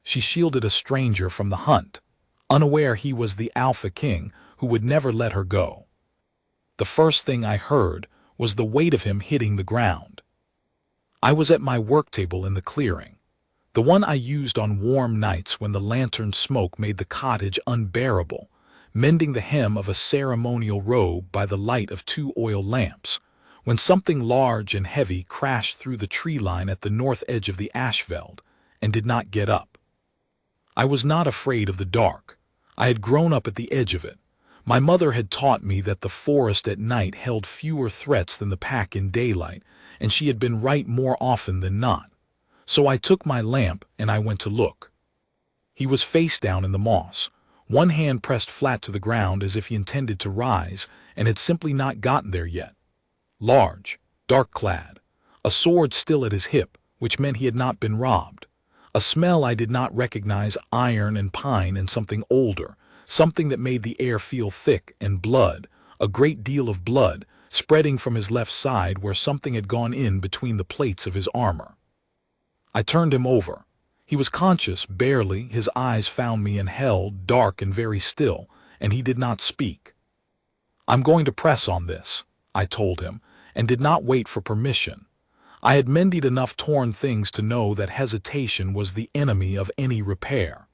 She shielded a stranger from the hunt, unaware he was the Alpha King who would never let her go. The first thing I heard was the weight of him hitting the ground. I was at my work table in the clearing, the one I used on warm nights when the lantern smoke made the cottage unbearable, mending the hem of a ceremonial robe by the light of 2 oil lamps, when something large and heavy crashed through the tree line at the north edge of the ashveld and did not get up. I was not afraid of the dark. I had grown up at the edge of it. My mother had taught me that the forest at night held fewer threats than the pack in daylight, and she had been right more often than not. So I took my lamp and I went to look. He was face down in the moss, one hand pressed flat to the ground as if he intended to rise and had simply not gotten there yet. Large, dark-clad, a sword still at his hip, which meant he had not been robbed. A smell I did not recognize, iron and pine and something older, something that made the air feel thick, and blood, a great deal of blood, spreading from his left side where something had gone in between the plates of his armor. I turned him over. He was conscious, barely. His eyes found me and held, dark and very still, and he did not speak. "I'm going to press on this," I told him, and did not wait for permission. I had mended enough torn things to know that hesitation was the enemy of any repair.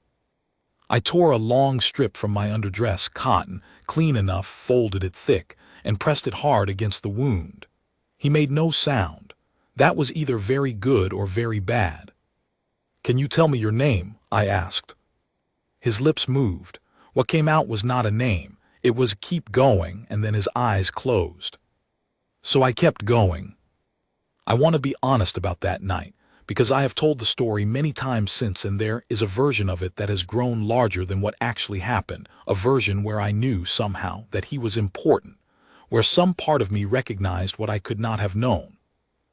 I tore a long strip from my underdress, cotton, clean enough, folded it thick, and pressed it hard against the wound. He made no sound. That was either very good or very bad. "Can you tell me your name?" I asked. His lips moved. What came out was not a name. It was "keep going," and then his eyes closed. So I kept going. I want to be honest about that night, because I have told the story many times since, and there is a version of it that has grown larger than what actually happened, a version where I knew somehow that he was important, where some part of me recognized what I could not have known.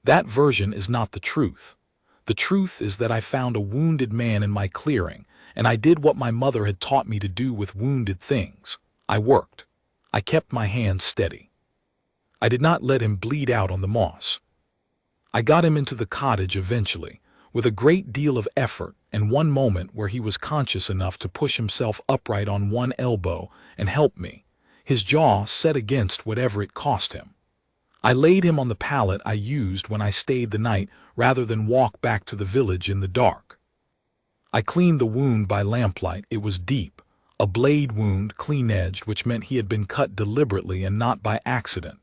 That version is not the truth. The truth is that I found a wounded man in my clearing, and I did what my mother had taught me to do with wounded things. I worked. I kept my hands steady. I did not let him bleed out on the moss. I got him into the cottage eventually, with a great deal of effort, and one moment where he was conscious enough to push himself upright on one elbow and help me, his jaw set against whatever it cost him. I laid him on the pallet I used when I stayed the night rather than walk back to the village in the dark. I cleaned the wound by lamplight. It was deep, a blade wound, clean-edged, which meant he had been cut deliberately and not by accident,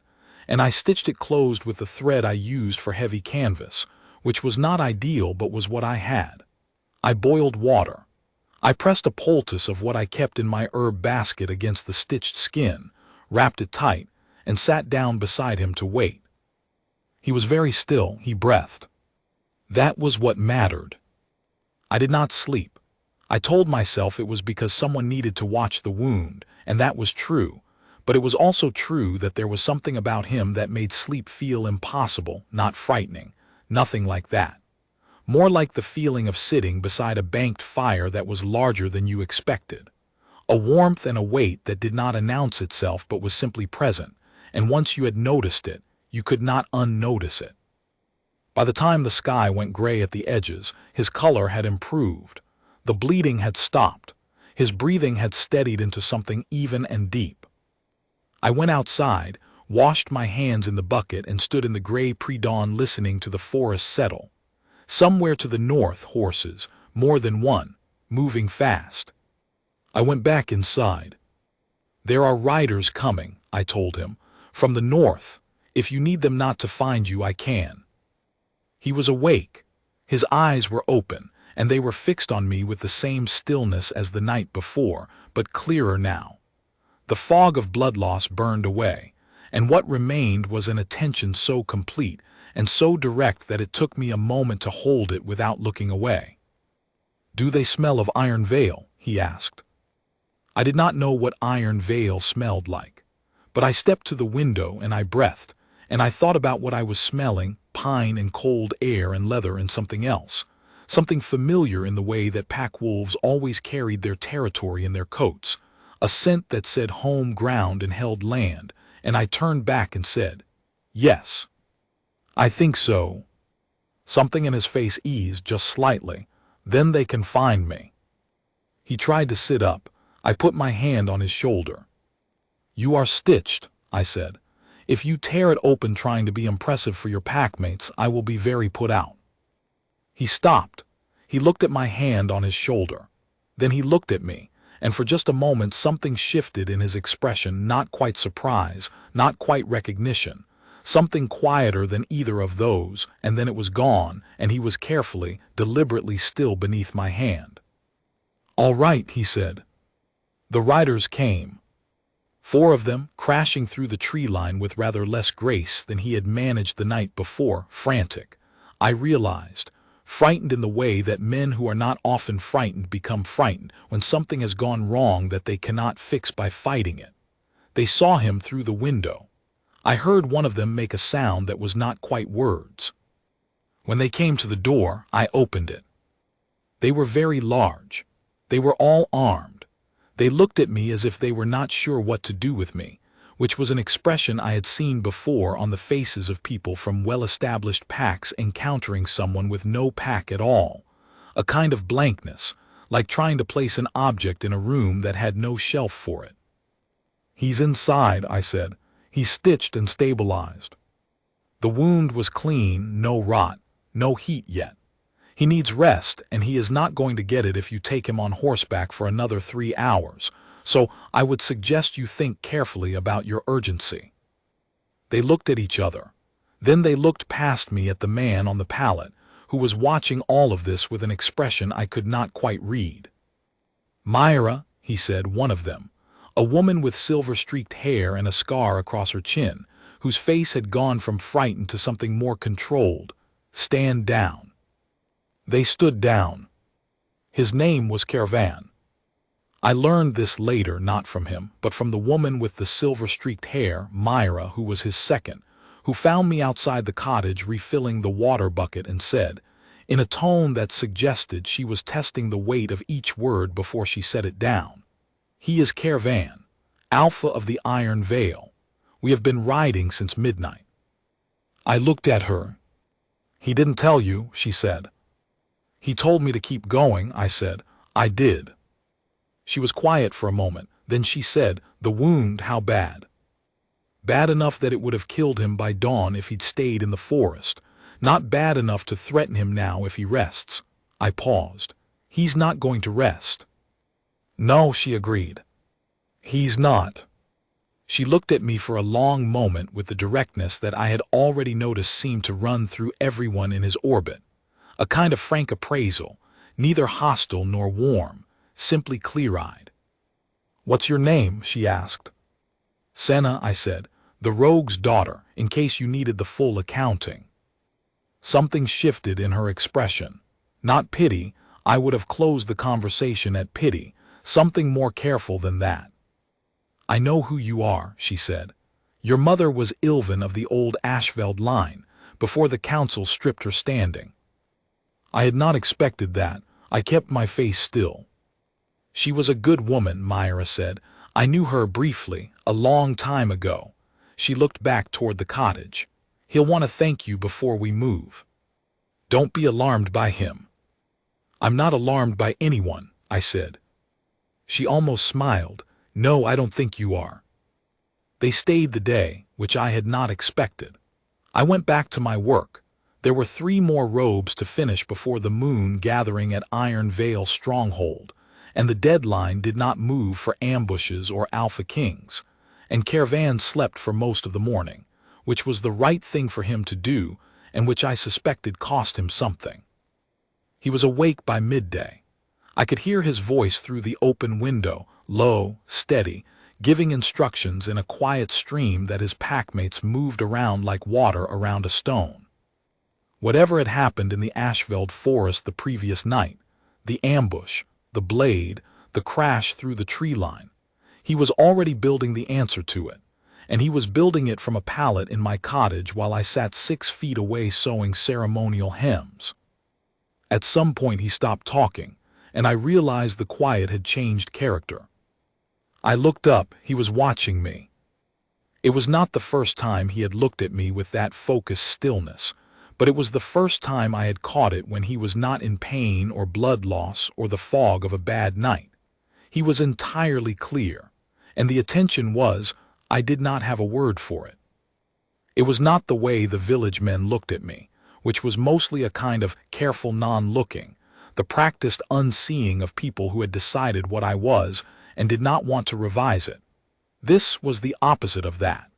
and I stitched it closed with the thread I used for heavy canvas, which was not ideal but was what I had. I boiled water. I pressed a poultice of what I kept in my herb basket against the stitched skin, wrapped it tight, and sat down beside him to wait. He was very still. He breathed. That was what mattered. I did not sleep. I told myself it was because someone needed to watch the wound, and that was true. But it was also true that there was something about him that made sleep feel impossible, not frightening, nothing like that. More like the feeling of sitting beside a banked fire that was larger than you expected. A warmth and a weight that did not announce itself but was simply present, and once you had noticed it, you could not unnotice it. By the time the sky went gray at the edges, his color had improved. The bleeding had stopped. His breathing had steadied into something even and deep. I went outside, washed my hands in the bucket, and stood in the gray pre-dawn listening to the forest settle. Somewhere to the north, horses, more than one, moving fast. I went back inside. "There are riders coming," I told him, "from the north. If you need them not to find you, I can." He was awake. His eyes were open, and they were fixed on me with the same stillness as the night before, but clearer now. The fog of blood loss burned away, and what remained was an attention so complete and so direct that it took me a moment to hold it without looking away. "Do they smell of Iron Vale?" he asked. I did not know what Iron Vale smelled like, but I stepped to the window and I breathed, and I thought about what I was smelling, pine and cold air and leather and something else, something familiar in the way that pack wolves always carried their territory in their coats, a scent that said home ground and held land, and I turned back and said, "Yes, I think so." Something in his face eased just slightly. Then they can find me. He tried to sit up. I put my hand on his shoulder. You are stitched, I said. If you tear it open trying to be impressive for your packmates, I will be very put out. He stopped. He looked at my hand on his shoulder. Then he looked at me, and for just a moment something shifted in his expression, not quite surprise, not quite recognition, something quieter than either of those, and then it was gone, and he was carefully, deliberately still beneath my hand. All right, he said. The riders came. 4 of them, crashing through the tree line with rather less grace than he had managed the night before, frantic. I realized, frightened in the way that men who are not often frightened become frightened when something has gone wrong that they cannot fix by fighting it. They saw him through the window. I heard one of them make a sound that was not quite words. When they came to the door, I opened it. They were very large. They were all armed. They looked at me as if they were not sure what to do with me, which was an expression I had seen before on the faces of people from well-established packs encountering someone with no pack at all, a kind of blankness, like trying to place an object in a room that had no shelf for it. He's inside, I said. He's stitched and stabilized. The wound was clean, no rot, no heat yet. He needs rest, and he is not going to get it if you take him on horseback for another 3 hours, so I would suggest you think carefully about your urgency. They looked at each other. Then they looked past me at the man on the pallet, who was watching all of this with an expression I could not quite read. Myra, he said, one of them, a woman with silver-streaked hair and a scar across her chin, whose face had gone from frightened to something more controlled. Stand down. They stood down. His name was Caravan. I learned this later, not from him, but from the woman with the silver-streaked hair, Myra, who was his second, who found me outside the cottage refilling the water bucket and said, in a tone that suggested she was testing the weight of each word before she set it down, "He is Caravan, Alpha of the Iron Veil. We have been riding since midnight." I looked at her. "He didn't tell you," she said. "He told me to keep going," I said. "I did." She was quiet for a moment. Then she said, "The wound, how bad?" "Bad enough that it would have killed him by dawn if he'd stayed in the forest. Not bad enough to threaten him now if he rests." I paused. "He's not going to rest." "No," she agreed. "He's not." She looked at me for a long moment with the directness that I had already noticed seemed to run through everyone in his orbit. A kind of frank appraisal, neither hostile nor warm, simply clear-eyed. "What's your name?" she asked. "Senna," I said, "the rogue's daughter, in case you needed the full accounting." Something shifted in her expression. Not pity, I would have closed the conversation at pity, something more careful than that. "I know who you are," she said. "Your mother was Ilven of the old Ashveld line, before the council stripped her standing." I had not expected that. I kept my face still. "She was a good woman," Myra said. "I knew her briefly, a long time ago." She looked back toward the cottage. "He'll want to thank you before we move. Don't be alarmed by him." "I'm not alarmed by anyone," I said. She almost smiled. "No, I don't think you are." They stayed the day, which I had not expected. I went back to my work. There were 3 more robes to finish before the moon gathering at Iron Veil Stronghold, and the deadline did not move for ambushes or Alpha Kings, and Caravan slept for most of the morning, which was the right thing for him to do, and which I suspected cost him something. He was awake by midday. I could hear his voice through the open window, low, steady, giving instructions in a quiet stream that his packmates moved around like water around a stone. Whatever had happened in the Ashveld forest the previous night, the ambush, the blade, the crash through the tree line, he was already building the answer to it, and he was building it from a pallet in my cottage while I sat 6 feet away sewing ceremonial hems. At some point he stopped talking, and I realized the quiet had changed character. I looked up. He was watching me. It was not the first time he had looked at me with that focused stillness, but it was the first time I had caught it when he was not in pain or blood loss or the fog of a bad night. He was entirely clear, and the attention was, I did not have a word for it. It was not the way the village men looked at me, which was mostly a kind of careful non-looking, the practiced unseeing of people who had decided what I was and did not want to revise it. This was the opposite of that.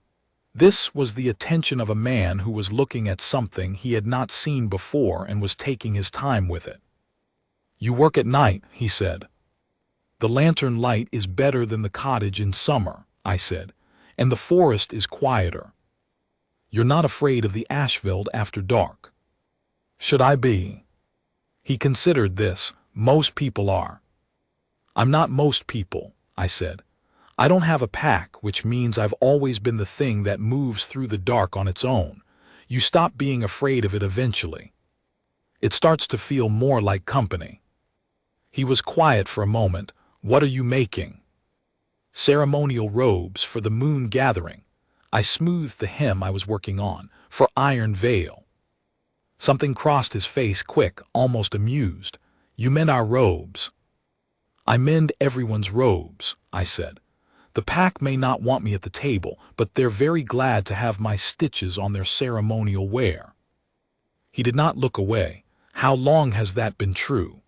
This was the attention of a man who was looking at something he had not seen before and was taking his time with it. "You work at night," he said. "The lantern light is better than the cottage in summer," I said, "and the forest is quieter. You're not afraid of the Ashveld after dark." "Should I be?" He considered this. "Most people are." "I'm not most people," I said. "I don't have a pack, which means I've always been the thing that moves through the dark on its own. You stop being afraid of it eventually. It starts to feel more like company." He was quiet for a moment. "What are you making?" "Ceremonial robes for the moon gathering." I smoothed the hem I was working on. "For Iron Vale." Something crossed his face quick, almost amused. "You mend our robes." "I mend everyone's robes," I said. "The pack may not want me at the table, but they're very glad to have my stitches on their ceremonial wear." He did not look away. "How long has that been true?"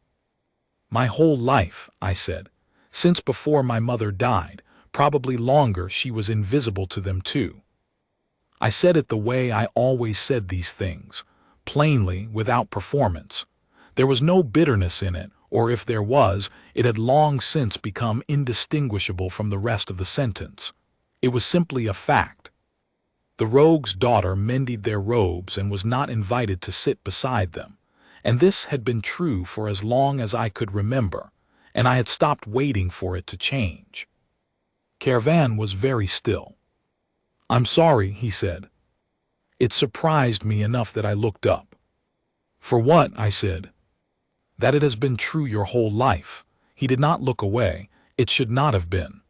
"My whole life," I said. "Since before my mother died, probably longer. She was invisible to them too." I said it the way I always said these things, plainly, without performance. There was no bitterness in it, or if there was, it had long since become indistinguishable from the rest of the sentence. It was simply a fact. The rogue's daughter mended their robes and was not invited to sit beside them, and this had been true for as long as I could remember, and I had stopped waiting for it to change. Caravan was very still. "I'm sorry," he said. It surprised me enough that I looked up. "For what?" I said. "That it has been true your whole life." He did not look away. "It should not have been."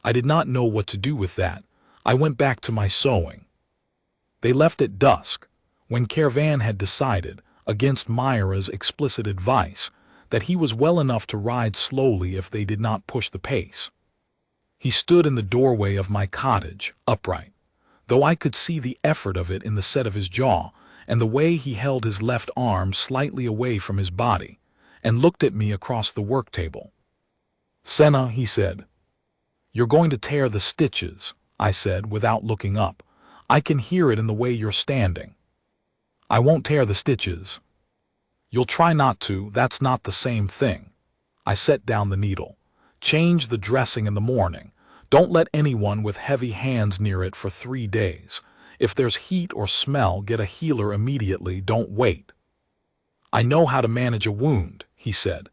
I did not know what to do with that. I went back to my sewing. They left at dusk, when Caravan had decided, against Myra's explicit advice, that he was well enough to ride slowly if they did not push the pace. He stood in the doorway of my cottage, upright, though I could see the effort of it in the set of his jaw and the way he held his left arm slightly away from his body, and looked at me across the work table. "Senna," he said. "You're going to tear the stitches," I said without looking up. "I can hear it in the way you're standing." "I won't tear the stitches." "You'll try not to. That's not the same thing." I set down the needle. "Change the dressing in the morning. Don't let anyone with heavy hands near it for 3 days. If there's heat or smell, get a healer immediately. Don't wait." "I know how to manage a wound," he said.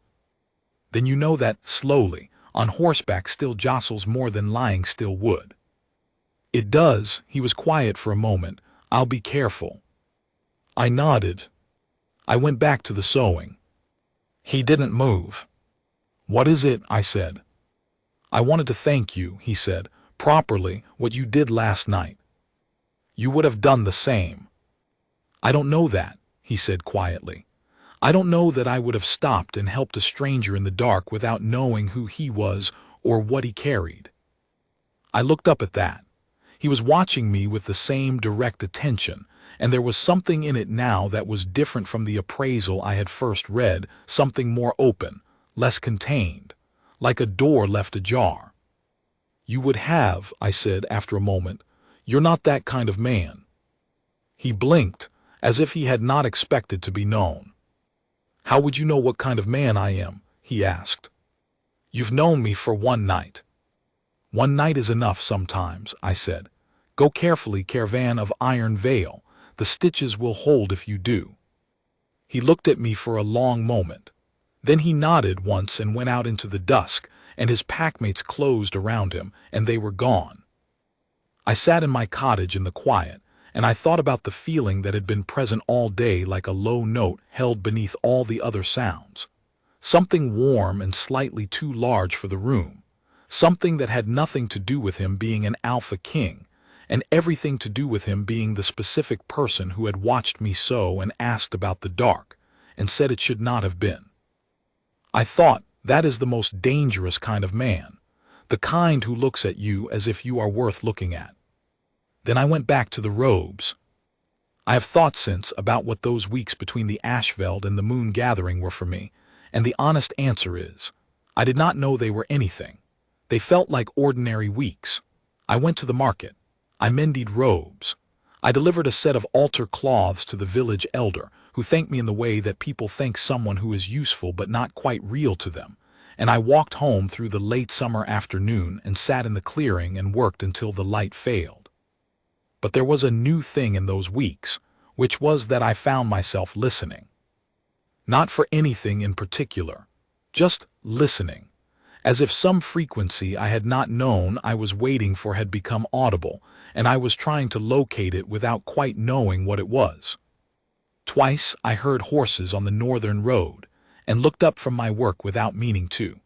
"Then you know that, slowly, on horseback still jostles more than lying still would." "It does." He was quiet for a moment. "I'll be careful." I nodded. I went back to the sewing. He didn't move. "What is it?" I said. "I wanted to thank you," he said, "properly, what you did last night. You would have done the same." "I don't know that," he said quietly. "I don't know that I would have stopped and helped a stranger in the dark without knowing who he was or what he carried." I looked up at that. He was watching me with the same direct attention, and there was something in it now that was different from the appraisal I had first read, something more open, less contained, like a door left ajar. "You would have," I said after a moment. "You're not that kind of man." He blinked, as if he had not expected to be known. "How would you know what kind of man I am?" he asked. "You've known me for one night." "One night is enough sometimes," I said. "Go carefully, Caravan of Iron Vale. The stitches will hold if you do." He looked at me for a long moment. Then he nodded once and went out into the dusk, and his packmates closed around him, and they were gone. I sat in my cottage in the quiet, and I thought about the feeling that had been present all day, like a low note held beneath all the other sounds. Something warm and slightly too large for the room. Something that had nothing to do with him being an alpha king, and everything to do with him being the specific person who had watched me sew and asked about the dark, and said it should not have been. I thought, that is the most dangerous kind of man, the kind who looks at you as if you are worth looking at. Then I went back to the robes. I have thought since about what those weeks between the Ashveld and the moon gathering were for me, and the honest answer is, I did not know they were anything. They felt like ordinary weeks. I went to the market. I mended robes. I delivered a set of altar cloths to the village elder, who thanked me in the way that people thank someone who is useful but not quite real to them, and I walked home through the late summer afternoon and sat in the clearing and worked until the light failed. But there was a new thing in those weeks, which was that I found myself listening. Not for anything in particular, just listening, as if some frequency I had not known I was waiting for had become audible, and I was trying to locate it without quite knowing what it was. Twice I heard horses on the northern road, and looked up from my work without meaning to.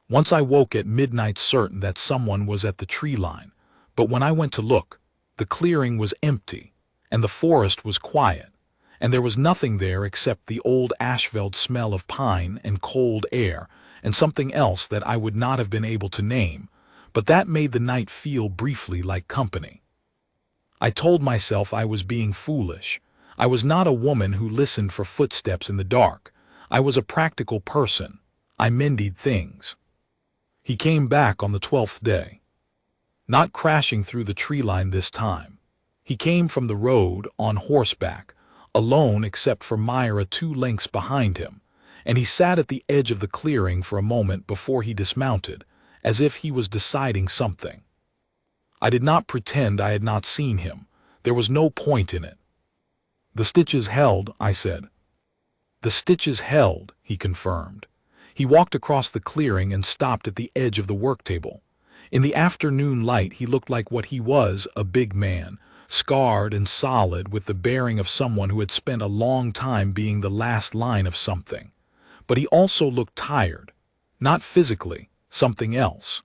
Once I woke at midnight certain that someone was at the tree line, but when I went to look, the clearing was empty, and the forest was quiet, and there was nothing there except the old Ashveld smell of pine and cold air, and something else that I would not have been able to name, but that made the night feel briefly like company. I told myself I was being foolish. I was not a woman who listened for footsteps in the dark. I was a practical person. I mended things. He came back on the 12th day. Not crashing through the tree line this time. He came from the road, on horseback, alone except for Myra 2 lengths behind him, and he sat at the edge of the clearing for a moment before he dismounted, as if he was deciding something. I did not pretend I had not seen him. There was no point in it. "The stitches held," I said. "The stitches held," he confirmed. He walked across the clearing and stopped at the edge of the work table. In the afternoon light he looked like what he was, a big man, scarred and solid, with the bearing of someone who had spent a long time being the last line of something. But he also looked tired. Not physically, something else.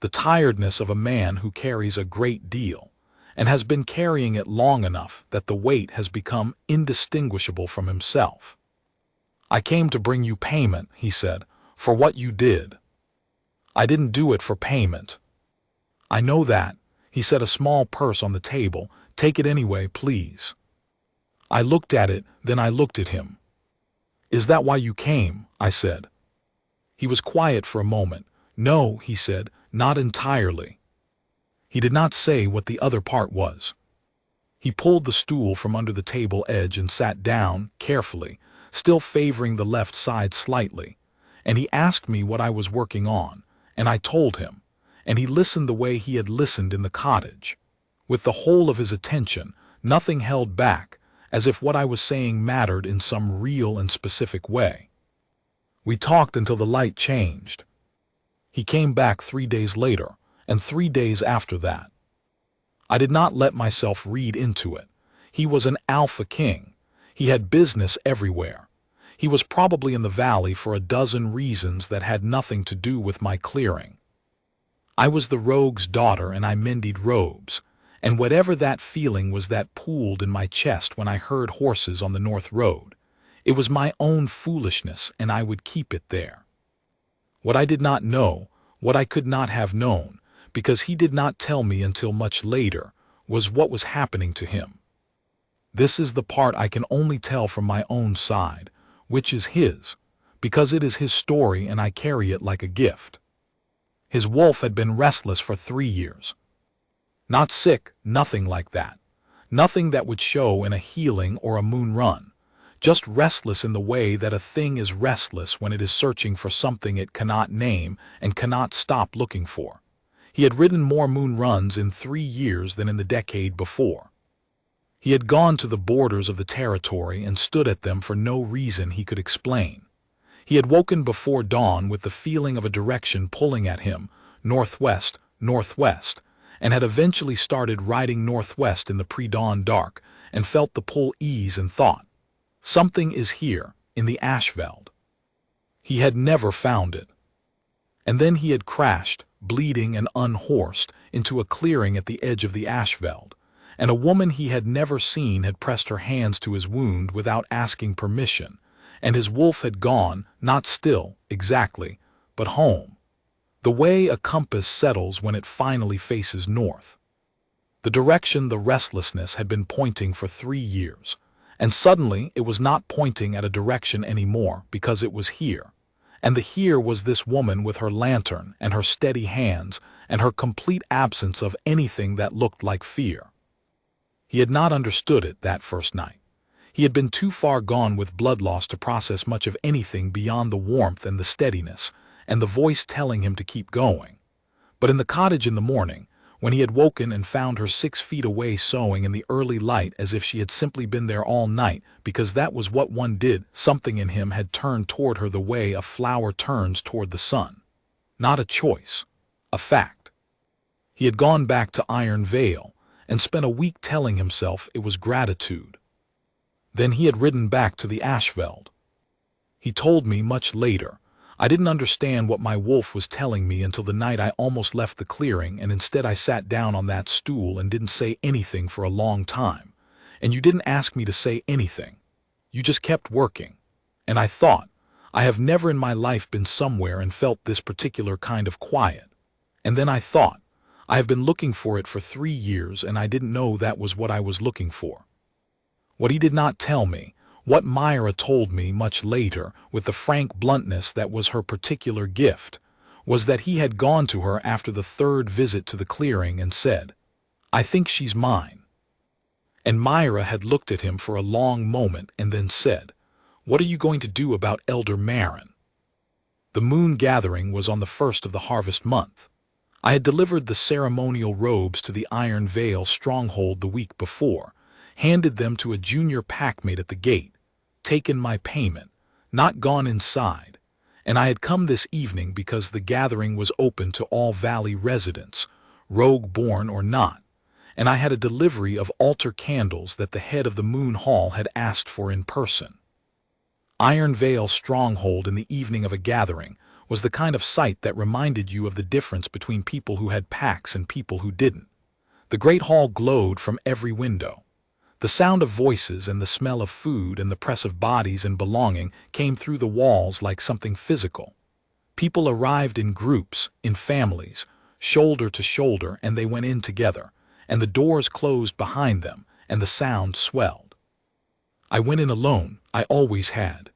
The tiredness of a man who carries a great deal, and has been carrying it long enough that the weight has become indistinguishable from himself. "I came to bring you payment," he said, "for what you did." "I didn't do it for payment." "I know that." He set a small purse on the table. "Take it anyway, please." I looked at it, then I looked at him. "Is that why you came?" I said. He was quiet for a moment. "No," he said, "not entirely." He did not say what the other part was. He pulled the stool from under the table edge and sat down, carefully, still favoring the left side slightly, and he asked me what I was working on, and I told him, and he listened the way he had listened in the cottage, with the whole of his attention, nothing held back, as if what I was saying mattered in some real and specific way. We talked until the light changed. He came back 3 days later, and 3 days after that. I did not let myself read into it. He was an alpha king. He had business everywhere. He was probably in the valley for a dozen reasons that had nothing to do with my clearing. I was the rogue's daughter and I mended robes, and whatever that feeling was that pooled in my chest when I heard horses on the north road, it was my own foolishness and I would keep it there. What I did not know, what I could not have known, because he did not tell me until much later, was what was happening to him. This is the part I can only tell from my own side, which is his, because it is his story and I carry it like a gift. His wolf had been restless for 3 years. Not sick, nothing like that. Nothing that would show in a healing or a moon run. Just restless in the way that a thing is restless when it is searching for something it cannot name and cannot stop looking for. He had ridden more moon runs in 3 years than in the decade before. He had gone to the borders of the territory and stood at them for no reason he could explain. He had woken before dawn with the feeling of a direction pulling at him, northwest, northwest, and had eventually started riding northwest in the pre-dawn dark and felt the pull ease and thought, something is here, in the Ashveld. He had never found it. And then he had crashed, bleeding and unhorsed, into a clearing at the edge of the Ashveld, and a woman he had never seen had pressed her hands to his wound without asking permission, and his wolf had gone, not still, exactly, but home. The way a compass settles when it finally faces north. The direction the restlessness had been pointing for 3 years, and suddenly it was not pointing at a direction anymore because it was here. And the here was this woman with her lantern and her steady hands and her complete absence of anything that looked like fear. He had not understood it that first night. He had been too far gone with blood loss to process much of anything beyond the warmth and the steadiness and the voice telling him to keep going. But in the cottage in the morning, when he had woken and found her 6 feet away sewing in the early light as if she had simply been there all night because that was what one did, something in him had turned toward her the way a flower turns toward the sun. Not a choice, a fact. He had gone back to Iron Vale and spent a week telling himself it was gratitude. Then he had ridden back to the Ashveld. He told me much later, I didn't understand what my wolf was telling me until the night I almost left the clearing, and instead I sat down on that stool and didn't say anything for a long time. And you didn't ask me to say anything. You just kept working. And I thought, I have never in my life been somewhere and felt this particular kind of quiet. And then I thought, I have been looking for it for 3 years and I didn't know that was what I was looking for. What he did not tell me, what Myra told me much later, with the frank bluntness that was her particular gift, was that he had gone to her after the 3rd visit to the clearing and said, I think she's mine. And Myra had looked at him for a long moment and then said, What are you going to do about Elder Marin? The moon gathering was on the 1st of the harvest month. I had delivered the ceremonial robes to the Iron Vale stronghold the week before, handed them to a junior packmate at the gate, taken my payment, not gone inside, and I had come this evening because the gathering was open to all Valley residents, rogue-born or not, and I had a delivery of altar candles that the head of the Moon Hall had asked for in person. Iron Vale stronghold in the evening of a gathering was the kind of sight that reminded you of the difference between people who had packs and people who didn't. The great hall glowed from every window. The sound of voices and the smell of food and the press of bodies and belonging came through the walls like something physical. People arrived in groups, in families, shoulder to shoulder, and they went in together, and the doors closed behind them, and the sound swelled. I went in alone, I always had.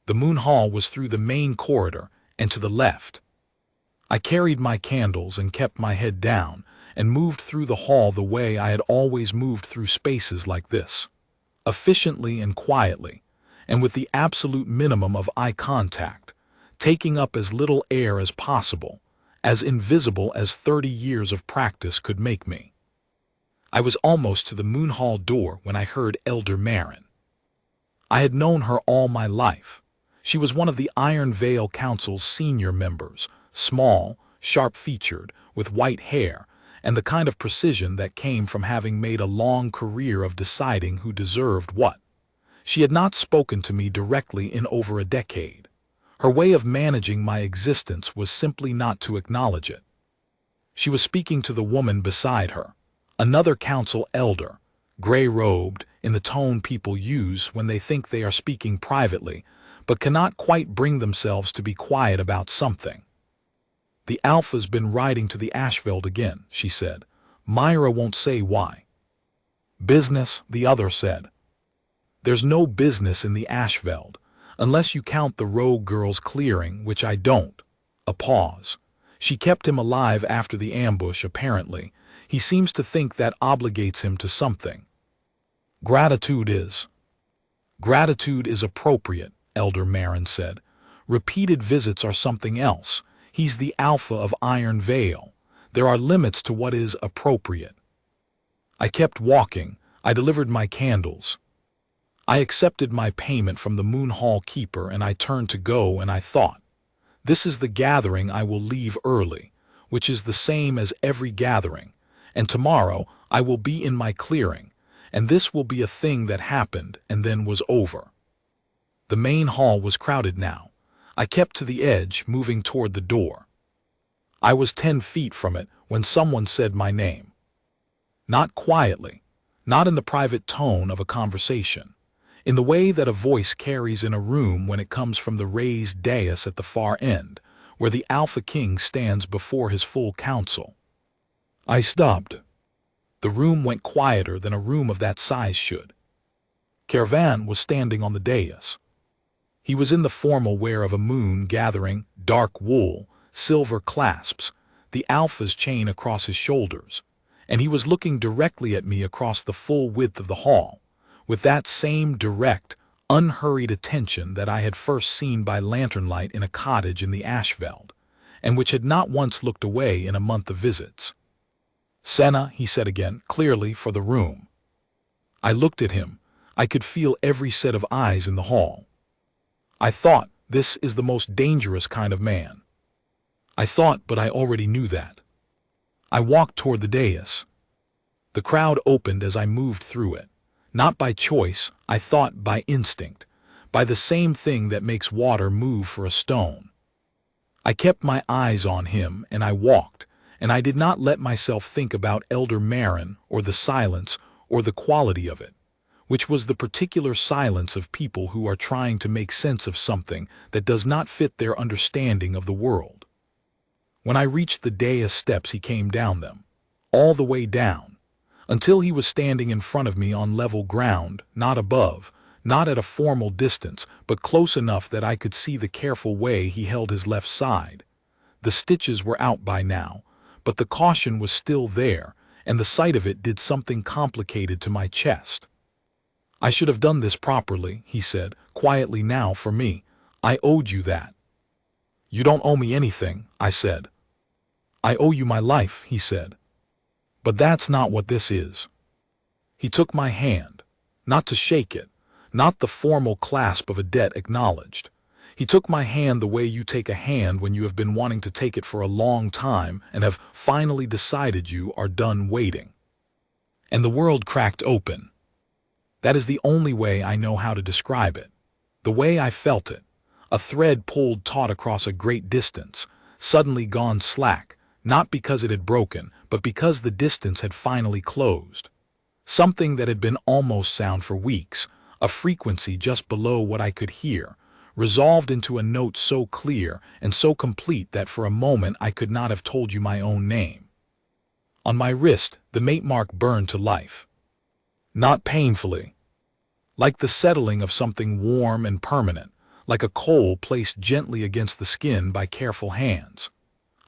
The Moon Hall was through the main corridor and to the left. I carried my candles and kept my head down, and moved through the hall the way I had always moved through spaces like this, efficiently and quietly, and with the absolute minimum of eye contact, taking up as little air as possible, as invisible as 30 years of practice could make me. I was almost to the Moon Hall door when I heard Elder Marin. I had known her all my life. She was one of the Iron Vale Council's senior members, small, sharp-featured, with white hair, and the kind of precision that came from having made a long career of deciding who deserved what. She had not spoken to me directly in over a decade. Her way of managing my existence was simply not to acknowledge it. She was speaking to the woman beside her, another council elder, gray-robed, in the tone people use when they think they are speaking privately, but cannot quite bring themselves to be quiet about something. The Alpha's been riding to the Ashveld again, she said. Myra won't say why. Business, the other said. There's no business in the Ashveld, unless you count the rogue girl's clearing, which I don't. A pause. She kept him alive after the ambush, apparently. He seems to think that obligates him to something. Gratitude is appropriate, Elder Marin said. Repeated visits are something else. He's the Alpha of Iron Vale. There are limits to what is appropriate. I kept walking. I delivered my candles. I accepted my payment from the Moon Hall keeper and I turned to go, and I thought, this is the gathering I will leave early, which is the same as every gathering, and tomorrow I will be in my clearing, and this will be a thing that happened and then was over. The main hall was crowded now. I kept to the edge, moving toward the door. I was 10 feet from it when someone said my name. Not quietly, not in the private tone of a conversation, in the way that a voice carries in a room when it comes from the raised dais at the far end, where the Alpha King stands before his full council. I stopped. The room went quieter than a room of that size should. Caravan was standing on the dais. He was in the formal wear of a moon gathering, dark wool, silver clasps, the Alpha's chain across his shoulders, and he was looking directly at me across the full width of the hall, with that same direct, unhurried attention that I had first seen by lantern light in a cottage in the Ashveld, and which had not once looked away in a month of visits. "Senna," he said again, clearly for the room. I looked at him. I could feel every set of eyes in the hall. I thought, this is the most dangerous kind of man. I thought, but I already knew that. I walked toward the dais. The crowd opened as I moved through it. Not by choice, I thought by instinct, by the same thing that makes water move for a stone. I kept my eyes on him and I walked, and I did not let myself think about Elder Marin or the silence or the quality of it, which was the particular silence of people who are trying to make sense of something that does not fit their understanding of the world. When I reached the dais steps, he came down them, all the way down, until he was standing in front of me on level ground, not above, not at a formal distance, but close enough that I could see the careful way he held his left side. The stitches were out by now, but the caution was still there, and the sight of it did something complicated to my chest. "I should have done this properly," he said, quietly now for me. "I owed you that." "You don't owe me anything," I said. "I owe you my life," he said. "But that's not what this is." He took my hand, not to shake it, not the formal clasp of a debt acknowledged. He took my hand the way you take a hand when you have been wanting to take it for a long time and have finally decided you are done waiting. And the world cracked open. That is the only way I know how to describe it. The way I felt it. A thread pulled taut across a great distance, suddenly gone slack, not because it had broken, but because the distance had finally closed. Something that had been almost sound for weeks, a frequency just below what I could hear, resolved into a note so clear and so complete that for a moment I could not have told you my own name. On my wrist, the mate mark burned to life. Not painfully. Like the settling of something warm and permanent, like a coal placed gently against the skin by careful hands.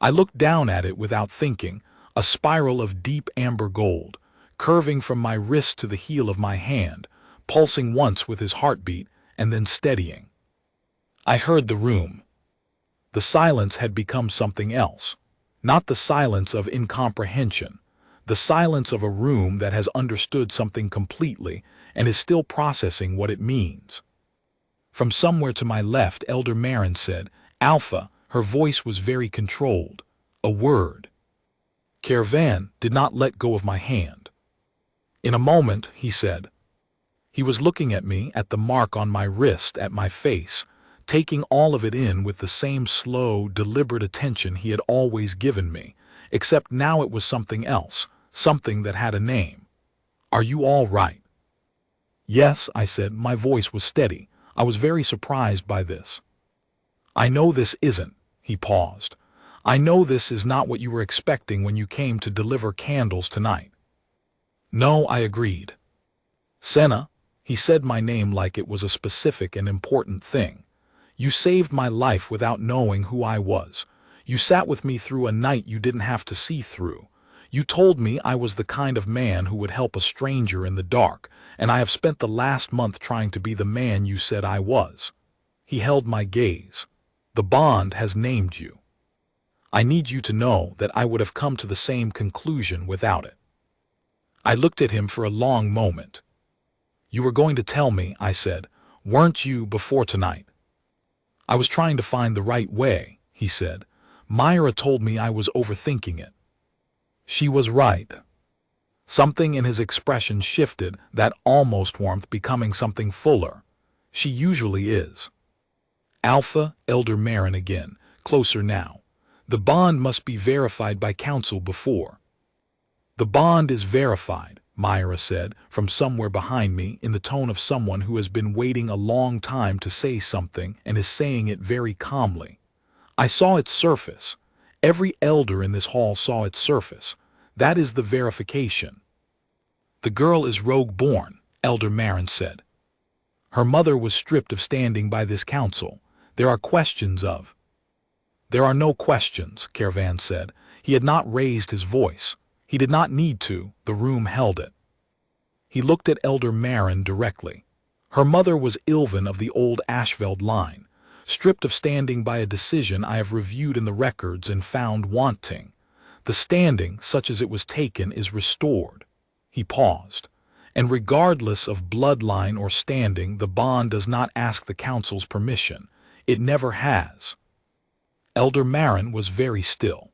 I looked down at it without thinking, a spiral of deep amber gold, curving from my wrist to the heel of my hand, pulsing once with his heartbeat and then steadying. I heard the room. The silence had become something else, not the silence of incomprehension, the silence of a room that has understood something completely and is still processing what it means. From somewhere to my left, Elder Marin said, "Alpha." Her voice was very controlled. A word. Caravan did not let go of my hand. "In a moment," he said. He was looking at me, at the mark on my wrist, at my face, taking all of it in with the same slow, deliberate attention he had always given me, except now it was something else, something that had a name. "Are you all right?" "Yes," I said. My voice was steady. I was very surprised by this. "I know this isn't," he paused. "I know this is not what you were expecting when you came to deliver candles tonight." "No," I agreed. "Senna," he said my name like it was a specific and important thing. "You saved my life without knowing who I was. You sat with me through a night you didn't have to see through. You told me I was the kind of man who would help a stranger in the dark, and I have spent the last month trying to be the man you said I was." He held my gaze. "The bond has named you. I need you to know that I would have come to the same conclusion without it." I looked at him for a long moment. "You were going to tell me," I said, "weren't you, before tonight?" "I was trying to find the right way," he said. "Myra told me I was overthinking it." She was right. Something in his expression shifted, that almost warmth becoming something fuller. She usually is. Alpha, Elder Marin again, closer now. The bond must be verified by council before. The bond is verified, Myra said, from somewhere behind me, in the tone of someone who has been waiting a long time to say something and is saying it very calmly. I saw its surface. Every elder in this hall saw its surface. That is the verification. The girl is rogue-born, Elder Marin said. Her mother was stripped of standing by this council. There are questions of... There are no questions, Caravan said. He had not raised his voice. He did not need to. The room held it. He looked at Elder Marin directly. Her mother was Ilvin of the old Ashveld line, stripped of standing by a decision I have reviewed in the records and found wanting. The standing, such as it was taken, is restored. He paused. And regardless of bloodline or standing, the bond does not ask the council's permission. It never has. Elder Marin was very still.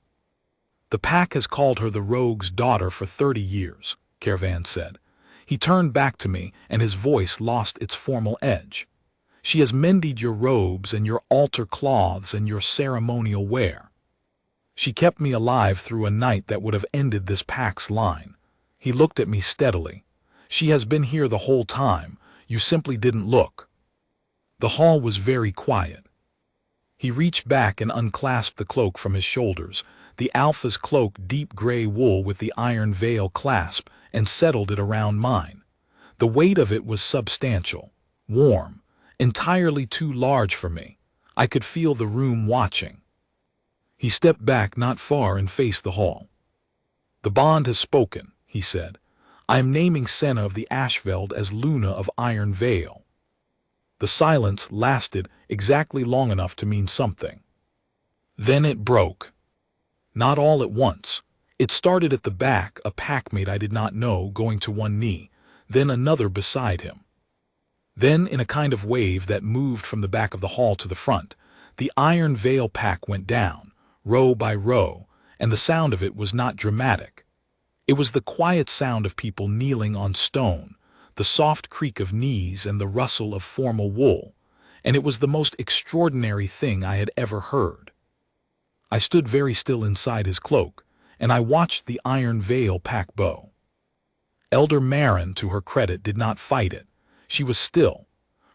The pack has called her the rogue's daughter for 30 years, Caravan said. He turned back to me, and his voice lost its formal edge. She has mended your robes and your altar cloths and your ceremonial wear. She kept me alive through a night that would have ended this pack's line. He looked at me steadily. She has been here the whole time. You simply didn't look. The hall was very quiet. He reached back and unclasped the cloak from his shoulders, the Alpha's cloak, deep gray wool with the iron veil clasp, and settled it around mine. The weight of it was substantial, warm, entirely too large for me. I could feel the room watching. He stepped back not far and faced the hall. The bond has spoken, he said. I am naming Senna of the Ashveld as Luna of Iron Vale. The silence lasted exactly long enough to mean something. Then it broke. Not all at once. It started at the back, a packmate I did not know going to one knee, then another beside him. Then, in a kind of wave that moved from the back of the hall to the front, the Iron Vale pack went down, row by row, and the sound of it was not dramatic. It was the quiet sound of people kneeling on stone, the soft creak of knees and the rustle of formal wool, and it was the most extraordinary thing I had ever heard. I stood very still inside his cloak, and I watched the Iron Vale pack bow. Elder Marin, to her credit, did not fight it. She was still.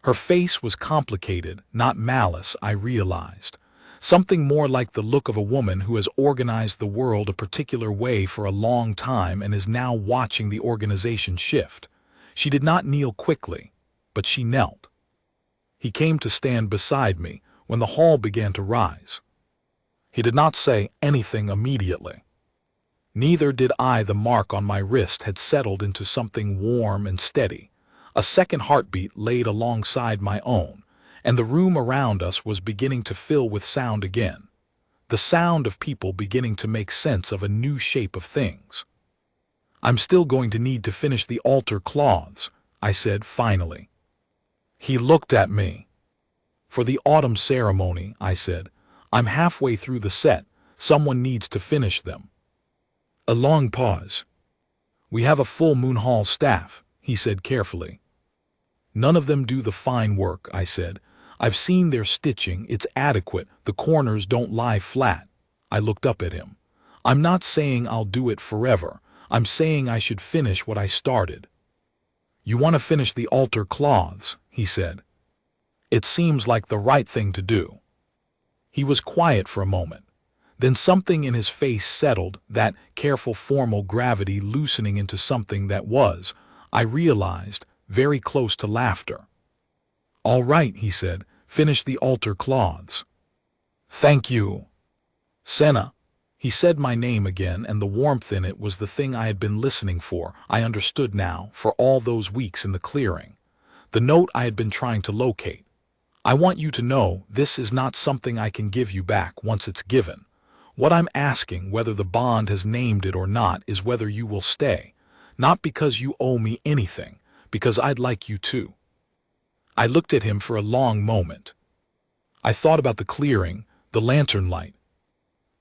Her face was complicated, not malice, I realized. Something more like the look of a woman who has organized the world a particular way for a long time and is now watching the organization shift. She did not kneel quickly, but she knelt. He came to stand beside me when the hall began to rise. He did not say anything immediately. Neither did I. The mark on my wrist had settled into something warm and steady. A second heartbeat laid alongside my own, and the room around us was beginning to fill with sound again. The sound of people beginning to make sense of a new shape of things. I'm still going to need to finish the altar cloths, I said finally. He looked at me. For the autumn ceremony, I said. I'm halfway through the set. Someone needs to finish them. A long pause. We have a full Moon Hall staff, he said carefully. None of them do the fine work, I said. I've seen their stitching, it's adequate, the corners don't lie flat. I looked up at him. I'm not saying I'll do it forever. I'm saying I should finish what I started. You want to finish the altar cloths, he said. It seems like the right thing to do. He was quiet for a moment. Then something in his face settled, that careful formal gravity loosening into something that was, I realized, very close to laughter. All right, he said, finish the altar cloths. Thank you. Senna. He said my name again, and the warmth in it was the thing I had been listening for. I understood now, for all those weeks in the clearing. The note I had been trying to locate. I want you to know this is not something I can give you back once it's given. What I'm asking, whether the bond has named it or not, is whether you will stay. Not because you owe me anything, because I'd like you to. I looked at him for a long moment. I thought about the clearing, the lantern light,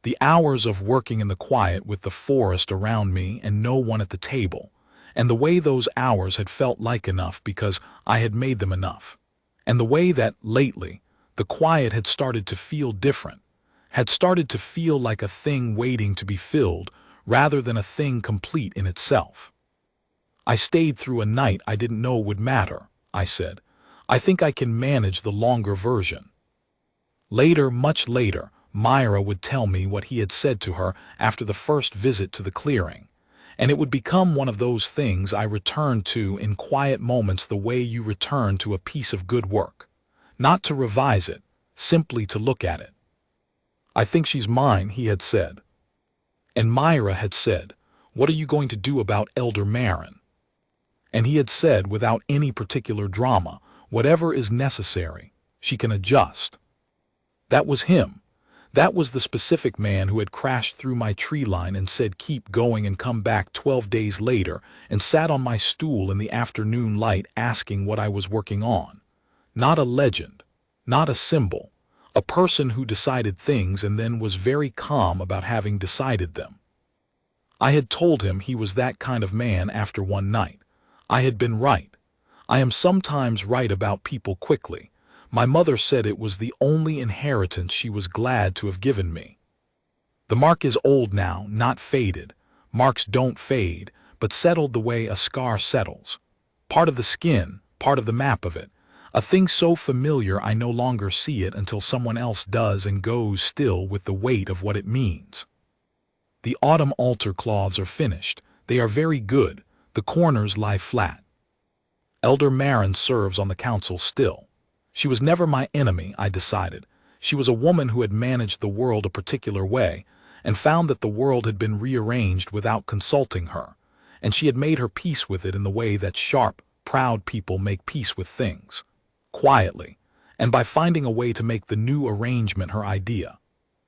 the hours of working in the quiet with the forest around me and no one at the table, and the way those hours had felt like enough because I had made them enough, and the way that, lately, The quiet had started to feel different, had started to feel like a thing waiting to be filled rather than a thing complete in itself. I stayed through a night I didn't know would matter, I said. I think I can manage the longer version. Later, much later, Myra would tell me what he had said to her after the first visit to the clearing, and it would become one of those things I returned to in quiet moments the way you return to a piece of good work. Not to revise it, simply to look at it. I think she's mine, he had said. And Myra had said, what are you going to do about Elder Marin? And he had said, without any particular drama, whatever is necessary, she can adjust. That was him. That was the specific man who had crashed through my tree line and said keep going and come back 12 days later and sat on my stool in the afternoon light asking what I was working on. Not a legend, not a symbol, a person who decided things and then was very calm about having decided them. I had told him he was that kind of man after one night. I had been right. I am sometimes right about people quickly. My mother said it was the only inheritance she was glad to have given me. The mark is old now, not faded. Marks don't fade, but settled the way a scar settles. Part of the skin, part of the map of it. A thing so familiar I no longer see it until someone else does and goes still with the weight of what it means. The autumn altar cloths are finished. They are very good. The corners lie flat. Elder Marin serves on the council still. She was never my enemy, I decided. She was a woman who had managed the world a particular way and found that the world had been rearranged without consulting her, and she had made her peace with it in the way that sharp, proud people make peace with things. Quietly, and by finding a way to make the new arrangement her idea.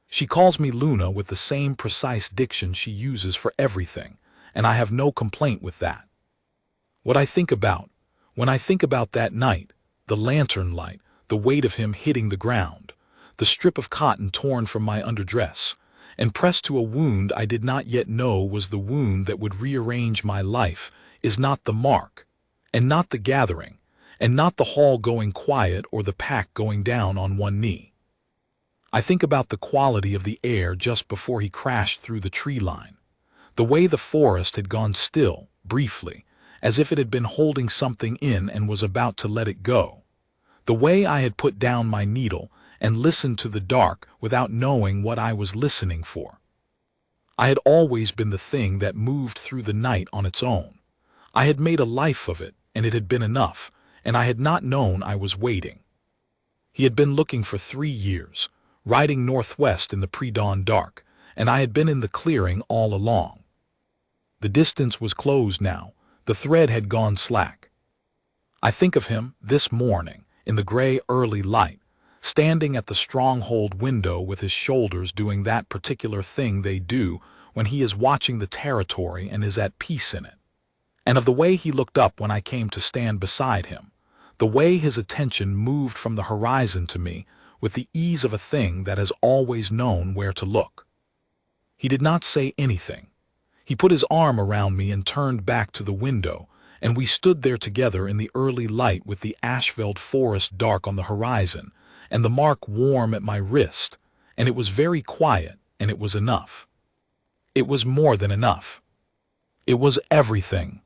She calls me Luna with the same precise diction she uses for everything, and I have no complaint with that. When I think about that night, the lantern light, the weight of him hitting the ground, the strip of cotton torn from my underdress, and pressed to a wound I did not yet know was the wound that would rearrange my life, is not the mark, and not the gathering, and not the hall going quiet or the pack going down on one knee. I think about the quality of the air just before he crashed through the tree line, the way the forest had gone still, briefly, as if it had been holding something in and was about to let it go. The way I had put down my needle and listened to the dark without knowing what I was listening for. I had always been the thing that moved through the night on its own. I had made a life of it, and it had been enough, and I had not known I was waiting. He had been looking for 3 years, riding northwest in the pre-dawn dark, and I had been in the clearing all along. The distance was closed now. The thread had gone slack. I think of him this morning, in the gray early light, standing at the stronghold window with his shoulders doing that particular thing they do when he is watching the territory and is at peace in it. And of the way he looked up when I came to stand beside him, the way his attention moved from the horizon to me with the ease of a thing that has always known where to look. He did not say anything. He put his arm around me and turned back to the window, and we stood there together in the early light with the Ashveld forest dark on the horizon, and the mark warm at my wrist, and it was very quiet, and it was enough. It was more than enough. It was everything.